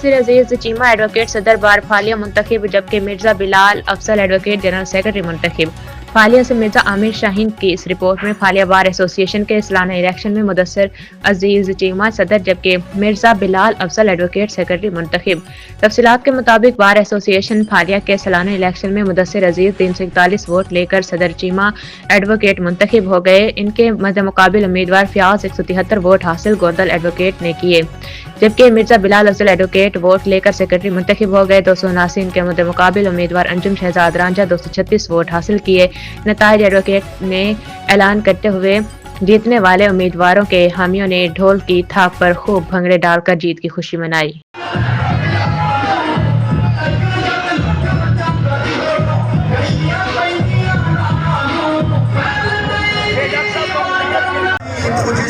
मुदस्सिर अजीज Cheema advocate सदर बार फालिया मुंतखब, जबकि Mirza Bilal Afzal advocate general secretary मुंतखब। फालिया से मिर्जा आमिर शाहीन की इस रिपोर्ट में फालिया बार एसोसिएशन के सालाना इलेक्शन में मुदस्सिर अजीज चीमा सदर, जबकि मिर्जा बिलाल अफजल एडवोकेट सेक्रेटरी मुंतखब। तफसीलात के मुताबिक बार एसोसिएशन फालिया के सालाना इलेक्शन में मुदस्सिर अजीज 341 वोट लेकर सदर चीमा एडवोकेट मुंतखब हो गए। इनके मद्देमुकाबिल उम्मीदवार फयाज 173 वोट हासिल गोदल एडवोकेट ने किए, जबकि मिर्जा बिलाल अफजल एडवोकेट वोट लेकर सेक्रेटरी मुंतखब हो गए। 279 इनके मुकाबिल उम्मीदवार अंजुम शहजाद रांझा 236 वोट हासिल किए। नताइज एडवोकेट ने ऐलान करते हुए जीतने वाले उम्मीदवारों के हामियों ने ढोल की थाप पर खूब भंगड़े डालकर जीत की खुशी मनाई। मुझे